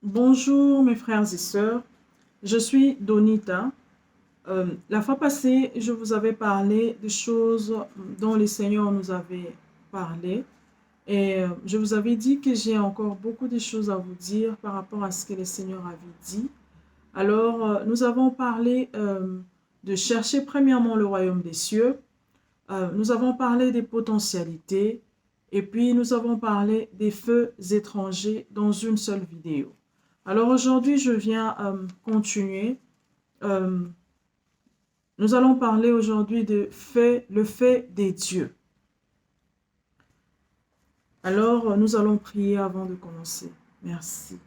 Bonjour mes frères et sœurs, je suis Donita. La fois passée, je vous avais parlé des choses dont le Seigneur nous avait parlé et je vous avais dit que j'ai encore beaucoup de choses à vous dire par rapport à ce que le Seigneur avait dit. Alors, nous avons parlé de chercher premièrement le royaume des cieux. Nous avons parlé des potentialités et puis nous avons parlé des feux étrangers dans une seule vidéo. Alors aujourd'hui, je viens continuer. Euh, Nous allons parler aujourd'hui de le fait des dieux. Alors, nous allons prier avant de commencer. Merci.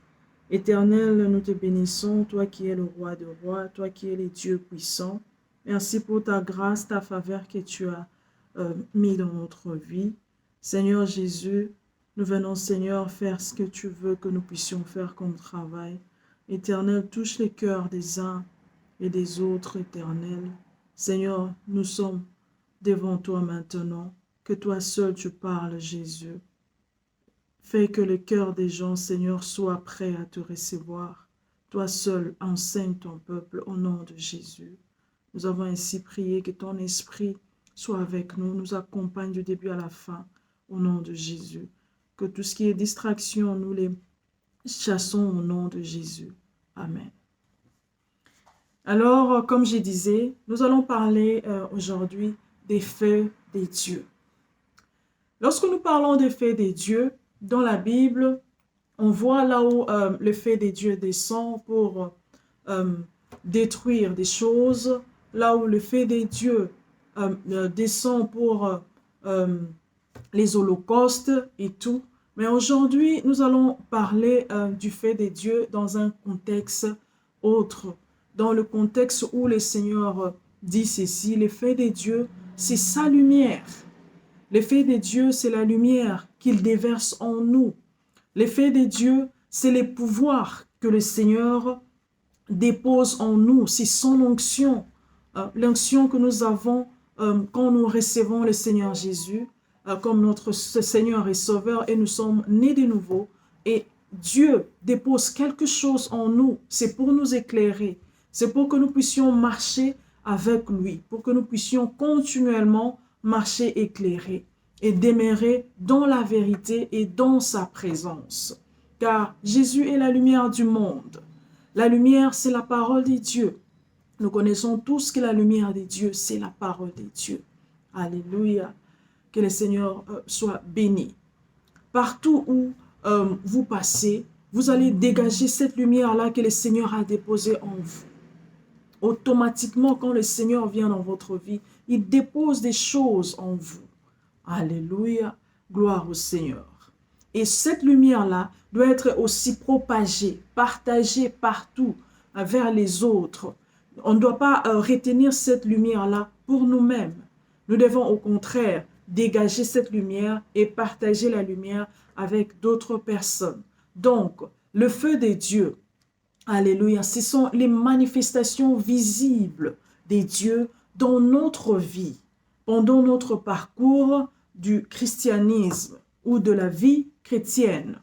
Éternel, nous te bénissons, toi qui es le roi de rois, toi qui es le Dieu puissant. Merci pour ta grâce, ta faveur que tu as mis dans notre vie. Seigneur Jésus, nous venons, Seigneur, faire ce que tu veux que nous puissions faire comme travail. Éternel, touche les cœurs des uns et des autres, Éternel. Seigneur, nous sommes devant toi maintenant. Que toi seul tu parles, Jésus. Fais que le cœur des gens, Seigneur, soit prêt à te recevoir. Toi seul, enseigne ton peuple au nom de Jésus. Nous avons ainsi prié que ton esprit soit avec nous, nous accompagne du début à la fin, au nom de Jésus. Que tout ce qui est distraction, nous les chassons au nom de Jésus. Amen. Alors, comme je disais, nous allons parler aujourd'hui des faits des dieux. Lorsque nous parlons des faits des dieux, dans la Bible, on voit là où le fait des dieux descend pour détruire des choses, là où le fait des dieux descend pour les holocaustes et tout. Mais aujourd'hui, nous allons parler du fait des dieux dans un contexte autre, dans le contexte où le Seigneur dit ceci, le fait des dieux, c'est sa lumière. L'effet de Dieu, c'est la lumière qu'il déverse en nous. L'effet de Dieu, c'est les pouvoirs que le Seigneur dépose en nous. C'est son onction, l'onction que nous avons quand nous recevons le Seigneur Jésus comme notre Seigneur et Sauveur et nous sommes nés de nouveau. Et Dieu dépose quelque chose en nous. C'est pour nous éclairer. C'est pour que nous puissions marcher avec lui, pour que nous puissions continuellement marcher éclairé et demeurer dans la vérité et dans sa présence. Car Jésus est la lumière du monde. La lumière, c'est la parole de Dieu. Nous connaissons tous que la lumière de Dieu, c'est la parole de Dieu. Alléluia. Que le Seigneur soit béni. Partout où vous passez, vous allez dégager cette lumière-là que le Seigneur a déposée en vous. Automatiquement, quand le Seigneur vient dans votre vie, il dépose des choses en vous. Alléluia, gloire au Seigneur. Et cette lumière-là doit être aussi propagée, partagée partout vers les autres. On ne doit pas retenir cette lumière-là pour nous-mêmes. Nous devons au contraire dégager cette lumière et partager la lumière avec d'autres personnes. Donc, le feu de Dieu, alléluia, ce sont les manifestations visibles des dieux dans notre vie, pendant notre parcours du christianisme ou de la vie chrétienne.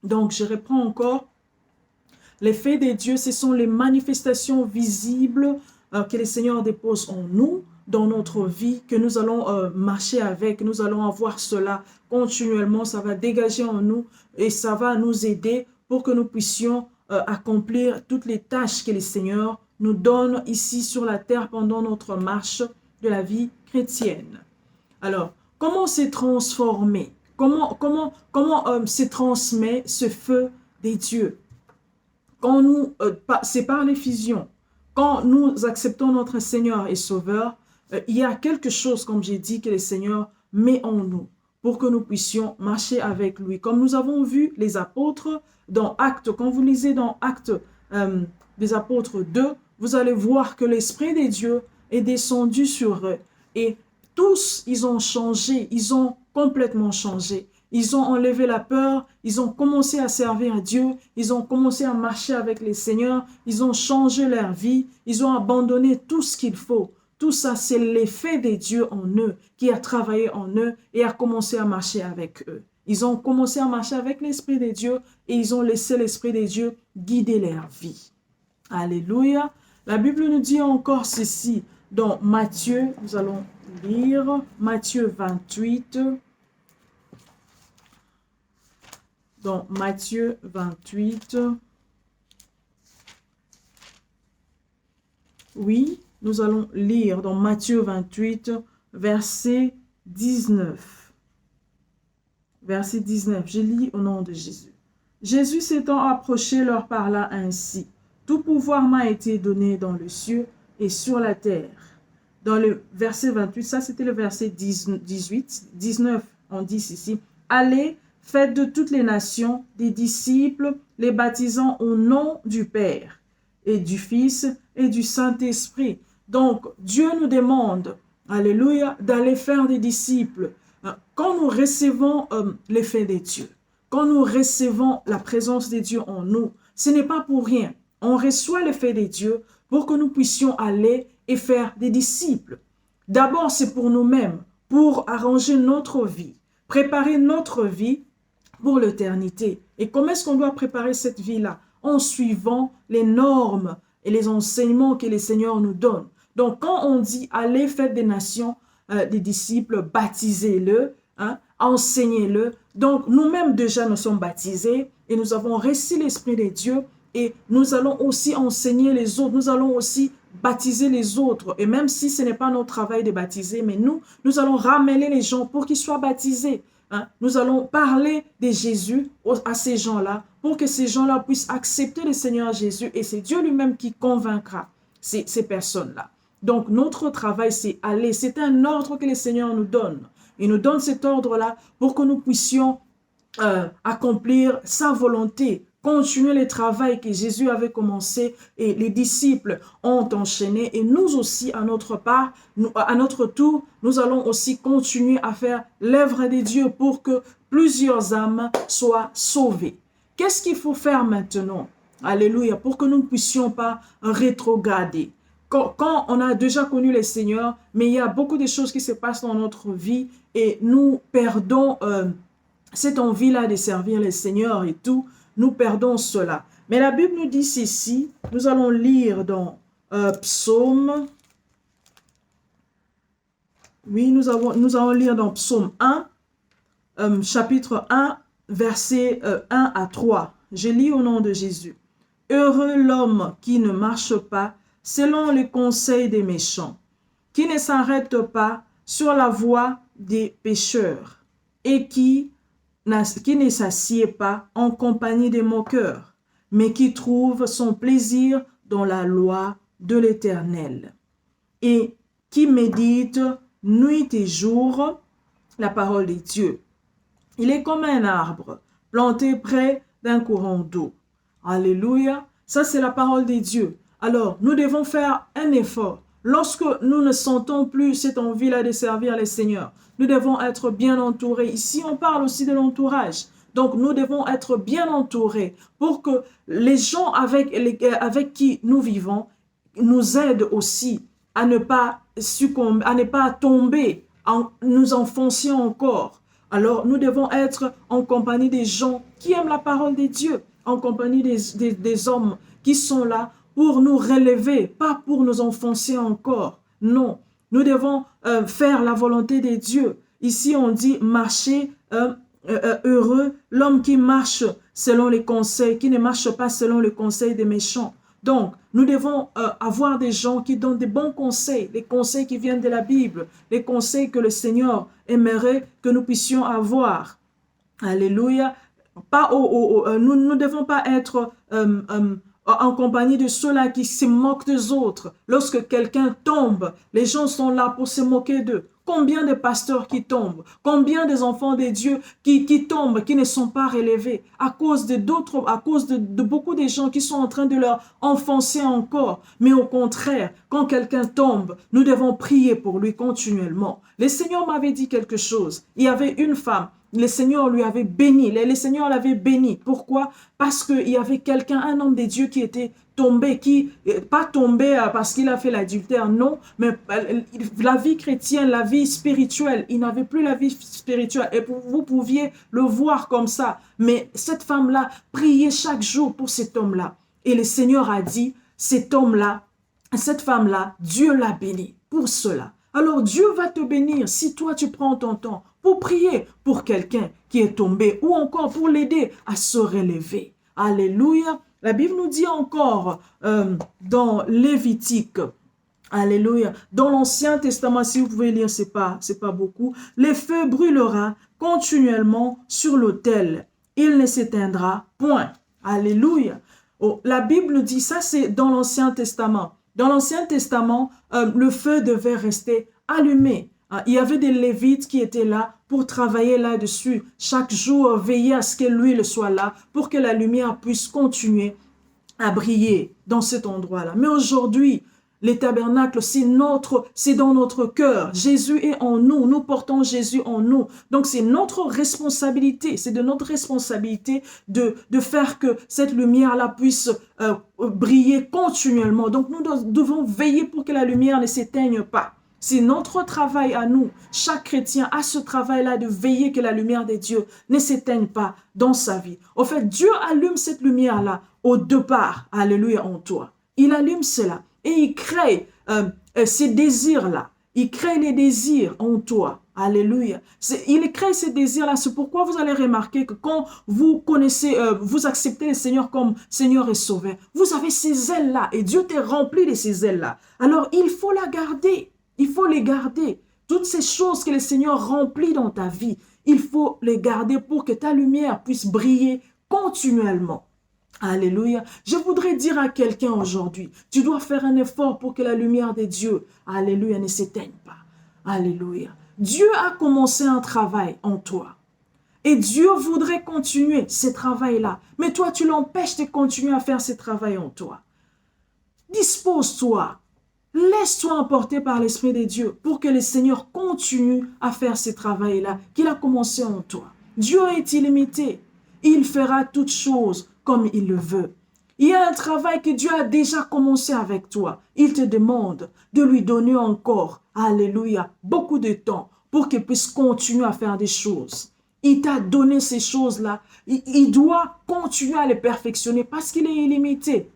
Donc, je reprends encore. Les faits des dieux, ce sont les manifestations visibles que le Seigneur dépose en nous, dans notre vie, que nous allons marcher avec, nous allons avoir cela continuellement, ça va dégager en nous et ça va nous aider pour que nous puissions accomplir toutes les tâches que le Seigneur nous donne ici sur la terre pendant notre marche de la vie chrétienne. Alors, comment s'est transformé? Comment se transmet ce feu des dieux? Quand nous, c'est par l'effusion. Quand nous acceptons notre Seigneur et Sauveur, il y a quelque chose, comme j'ai dit, que le Seigneur met en nous pour que nous puissions marcher avec lui. Comme nous avons vu les apôtres dans Actes, quand vous lisez dans Actes des apôtres 2, vous allez voir que l'Esprit de Dieu est descendu sur eux. Et tous, ils ont changé, ils ont complètement changé. Ils ont enlevé la peur, ils ont commencé à servir Dieu, ils ont commencé à marcher avec les seigneurs, ils ont changé leur vie, ils ont abandonné tout ce qu'il faut. Tout ça, c'est l'effet de Dieu en eux, qui a travaillé en eux et a commencé à marcher avec eux. Ils ont commencé à marcher avec l'Esprit de Dieu et ils ont laissé l'Esprit de Dieu guider leur vie. Alléluia. La Bible nous dit encore ceci dans Matthieu, nous allons lire Matthieu 28. Dans Matthieu 28. Oui, nous allons lire dans Matthieu 28, verset 19. Verset 19, je lis au nom de Jésus. Jésus s'étant approché leur parla ainsi. Tout pouvoir m'a été donné dans le ciel et sur la terre. Dans le verset 28, ça c'était le verset 18, 19, on dit ici. Allez, faites de toutes les nations des disciples, les baptisant au nom du Père et du Fils et du Saint-Esprit. Donc, Dieu nous demande, alléluia, d'aller faire des disciples. Quand nous recevons l'effet des dieux, quand nous recevons la présence des dieux en nous, ce n'est pas pour rien. On reçoit l'effet des dieux pour que nous puissions aller et faire des disciples. D'abord, c'est pour nous-mêmes, pour arranger notre vie, préparer notre vie pour l'éternité. Et comment est-ce qu'on doit préparer cette vie-là? En suivant les normes et les enseignements que le Seigneur nous donne. Donc, quand on dit « allez, faites des nations, des disciples, baptisez-le, enseignez-le », donc nous-mêmes déjà nous sommes baptisés et nous avons reçu l'Esprit de Dieu et nous allons aussi enseigner les autres, nous allons aussi baptiser les autres. Et même si ce n'est pas notre travail de baptiser, mais nous allons ramener les gens pour qu'ils soient baptisés. Nous allons parler de Jésus à ces gens-là pour que ces gens-là puissent accepter le Seigneur Jésus et c'est Dieu lui-même qui convaincra ces personnes-là. Donc notre travail c'est aller, c'est un ordre que le Seigneur nous donne. Il nous donne cet ordre-là pour que nous puissions accomplir sa volonté, continuer le travail que Jésus avait commencé et les disciples ont enchaîné et nous aussi à notre part, à notre tour, nous allons aussi continuer à faire l'œuvre de Dieu pour que plusieurs âmes soient sauvées. Qu'est-ce qu'il faut faire maintenant? Alléluia, pour que nous ne puissions pas rétrograder. Quand on a déjà connu le Seigneur, mais il y a beaucoup de choses qui se passent dans notre vie et nous perdons cette envie-là de servir le Seigneur et tout, nous perdons cela. Mais la Bible nous dit ceci, nous allons lire dans Psaume, oui, nous allons lire dans Psaume 1, chapitre 1, versets 1 à 3. Je lis au nom de Jésus. Heureux l'homme qui ne marche pas selon les conseils des méchants, qui ne s'arrête pas sur la voie des pécheurs et qui ne s'assied pas en compagnie des moqueurs, mais qui trouve son plaisir dans la loi de l'Éternel et qui médite nuit et jour la parole de Dieu. Il est comme un arbre planté près d'un courant d'eau. Alléluia, ça c'est la parole de Dieu. Alors, nous devons faire un effort. Lorsque nous ne sentons plus cette envie-là de servir le Seigneur, nous devons être bien entourés. Ici, on parle aussi de l'entourage. Donc, nous devons être bien entourés pour que les gens avec qui nous vivons nous aident aussi à ne pas succomber, à ne pas tomber, en nous enfoncer encore. Alors, nous devons être en compagnie des gens qui aiment la parole de Dieu, en compagnie des hommes qui sont là pour nous relever, pas pour nous enfoncer encore. Non, nous devons faire la volonté de Dieu. Ici, on dit marcher heureux, l'homme qui marche selon les conseils, qui ne marche pas selon les conseils des méchants. Donc, nous devons avoir des gens qui donnent des bons conseils, les conseils qui viennent de la Bible, les conseils que le Seigneur aimerait que nous puissions avoir. Alléluia. Nous ne devons pas être en compagnie de ceux-là qui se moquent des autres. Lorsque quelqu'un tombe, les gens sont là pour se moquer d'eux. Combien de pasteurs qui tombent? Combien des enfants de Dieu qui tombent, qui ne sont pas relevés à cause de beaucoup de gens qui sont en train de leur enfoncer encore. Mais au contraire, quand quelqu'un tombe, nous devons prier pour lui continuellement. Le Seigneur m'avait dit quelque chose. Il y avait une femme le Seigneur lui avait béni. Le Seigneur l'avait béni. Pourquoi? Parce qu'il y avait quelqu'un, un homme de Dieu qui était tombé, pas tombé parce qu'il a fait l'adultère, non, mais la vie chrétienne, la vie spirituelle, il n'avait plus la vie spirituelle. Et vous pouviez le voir comme ça. Mais cette femme-là priait chaque jour pour cet homme-là. Et le Seigneur a dit, cet homme-là, cette femme-là, Dieu l'a béni pour cela. Alors Dieu va te bénir si toi tu prends ton temps pour prier pour quelqu'un qui est tombé ou encore pour l'aider à se relever. Alléluia. La Bible nous dit encore dans Lévitique, alléluia, dans l'Ancien Testament, si vous pouvez lire, c'est pas beaucoup, le feu brûlera continuellement sur l'autel. Il ne s'éteindra point. Alléluia. Oh, la Bible nous dit ça, c'est dans l'Ancien Testament. Dans l'Ancien Testament, le feu devait rester allumé. Il y avait des Lévites qui étaient là pour travailler là-dessus. Chaque jour, veiller à ce que l'huile soit là pour que la lumière puisse continuer à briller dans cet endroit-là. Mais aujourd'hui, les tabernacles, c'est dans notre cœur. Jésus est en nous. Nous portons Jésus en nous. Donc, c'est notre responsabilité. C'est de notre responsabilité de faire que cette lumière-là puisse briller continuellement. Donc, nous devons veiller pour que la lumière ne s'éteigne pas. C'est notre travail à nous. Chaque chrétien a ce travail-là de veiller que la lumière de Dieu ne s'éteigne pas dans sa vie. Au fait, Dieu allume cette lumière-là au départ. Alléluia, en toi. Il allume cela. Et il crée ces désirs-là. Il crée les désirs en toi. Alléluia. Il crée ces désirs-là. C'est pourquoi vous allez remarquer que quand vous connaissez, vous acceptez le Seigneur comme Seigneur et Sauveur, vous avez ces ailes-là et Dieu t'est rempli de ces ailes-là. Alors, il faut la garder. Il faut les garder. Toutes ces choses que le Seigneur remplit dans ta vie, il faut les garder pour que ta lumière puisse briller continuellement. Alléluia. Je voudrais dire à quelqu'un aujourd'hui, tu dois faire un effort pour que la lumière de Dieu, alléluia, ne s'éteigne pas. Alléluia. Dieu a commencé un travail en toi. Et Dieu voudrait continuer ce travail-là. Mais toi, tu l'empêches de continuer à faire ce travail en toi. Dispose-toi. Laisse-toi emporter par l'Esprit de Dieu pour que le Seigneur continue à faire ce travail-là qu'il a commencé en toi. Dieu est illimité. Il fera toutes choses comme il le veut. Il y a un travail que Dieu a déjà commencé avec toi. Il te demande de lui donner encore, alléluia, beaucoup de temps pour qu'il puisse continuer à faire des choses. Il t'a donné ces choses-là. Il doit continuer à les perfectionner parce qu'il est illimité.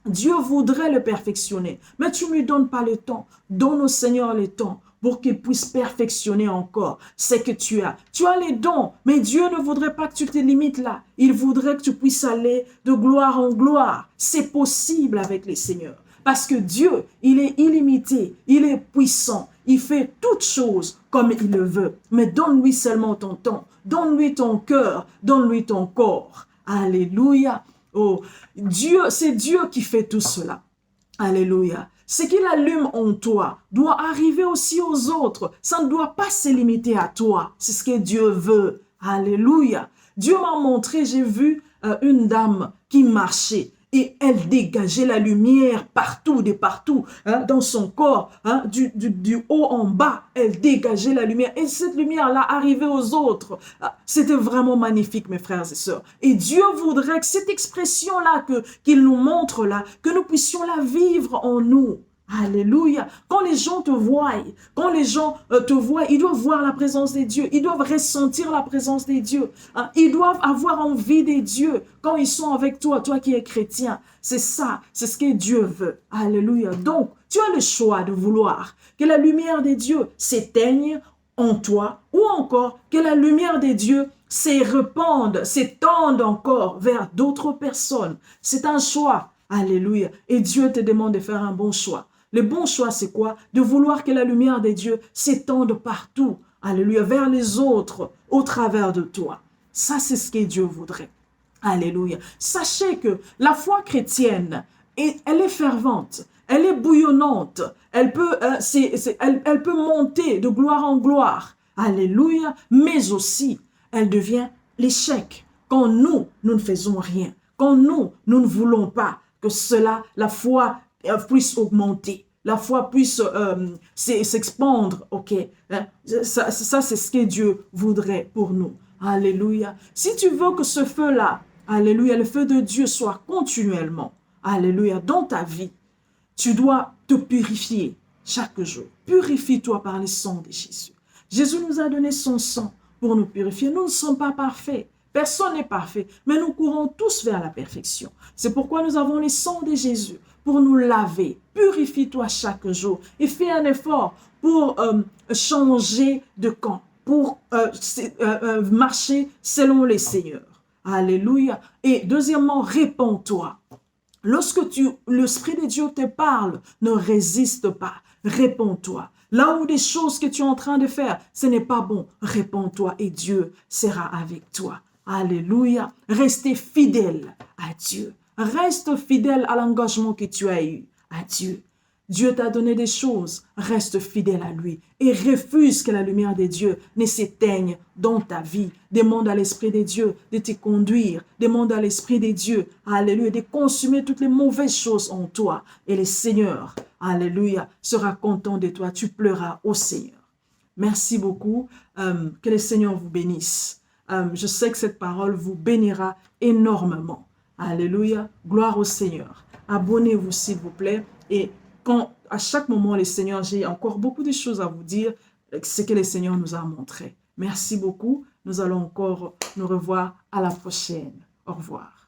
Dieu voudrait le perfectionner, mais tu ne lui donnes pas le temps. Donne au Seigneur le temps pour qu'il puisse perfectionner encore ce que tu as. Tu as les dons, mais Dieu ne voudrait pas que tu te limites là. Il voudrait que tu puisses aller de gloire en gloire. C'est possible avec les seigneurs. Parce que Dieu, il est illimité, il est puissant. Il fait toutes choses comme il le veut. Mais donne-lui seulement ton temps. Donne-lui ton cœur. Donne-lui ton corps. Alléluia. Oh, Dieu, c'est Dieu qui fait tout cela. Alléluia. Ce qu'il allume en toi doit arriver aussi aux autres. Ça ne doit pas se limiter à toi. C'est ce que Dieu veut. Alléluia. Dieu m'a montré, j'ai vu une dame qui marchait et elle dégageait la lumière partout, de partout, dans son corps, du haut en bas. Elle dégageait la lumière et cette lumière-là arrivait aux autres. C'était vraiment magnifique, mes frères et sœurs. Et Dieu voudrait que cette expression-là qu'il nous montre là, que nous puissions la vivre en nous. Alléluia. Quand les gens te voient, ils doivent voir la présence de Dieu. Ils doivent ressentir la présence de Dieu. Ils doivent avoir envie de Dieu quand ils sont avec toi, toi qui es chrétien. C'est ça, c'est ce que Dieu veut. Alléluia. Donc, tu as le choix de vouloir que la lumière de Dieu s'éteigne en toi ou encore que la lumière de Dieu s'étende encore vers d'autres personnes. C'est un choix. Alléluia. Et Dieu te demande de faire un bon choix. Le bon choix, c'est quoi? De vouloir que la lumière de Dieu s'étende partout. Alléluia. Vers les autres, au travers de toi. Ça, c'est ce que Dieu voudrait. Alléluia. Sachez que la foi chrétienne, elle est fervente. Elle est bouillonnante. Elle peut monter de gloire en gloire. Alléluia. Mais aussi, elle devient l'échec. Quand nous ne faisons rien. Quand nous ne voulons pas que la foi puisse augmenter. La foi puisse s'expandre, ok? Ça c'est ce que Dieu voudrait pour nous. Alléluia. Si tu veux que ce feu-là, alléluia, le feu de Dieu soit continuellement, alléluia, dans ta vie, tu dois te purifier chaque jour. Purifie-toi par le sang de Jésus. Jésus nous a donné son sang pour nous purifier. Nous ne sommes pas parfaits. Personne n'est parfait, mais nous courons tous vers la perfection. C'est pourquoi nous avons le sang de Jésus pour nous laver. Purifie-toi chaque jour et fais un effort pour changer de camp, pour marcher selon les seigneurs. Alléluia. Et deuxièmement, répands-toi. Lorsque l'Esprit de Dieu te parle, ne résiste pas, réponds-toi. Là où des choses que tu es en train de faire, ce n'est pas bon, réponds-toi et Dieu sera avec toi. Alléluia. Restez fidèle à Dieu. Reste fidèle à l'engagement que tu as eu à Dieu. Dieu t'a donné des choses, reste fidèle à lui et refuse que la lumière de Dieu ne s'éteigne dans ta vie. Demande à l'Esprit de Dieu de te conduire, demande à l'Esprit de Dieu, alléluia, de consumer toutes les mauvaises choses en toi. Et le Seigneur, alléluia, sera content de toi, tu pleuras au Seigneur. Merci beaucoup, que le Seigneur vous bénisse. Je sais que cette parole vous bénira énormément. Alléluia, gloire au Seigneur. Abonnez-vous s'il vous plaît et quand à chaque moment, le Seigneur, j'ai encore beaucoup de choses à vous dire, ce que le Seigneur nous a montré. Merci beaucoup. Nous allons encore nous revoir à la prochaine. Au revoir.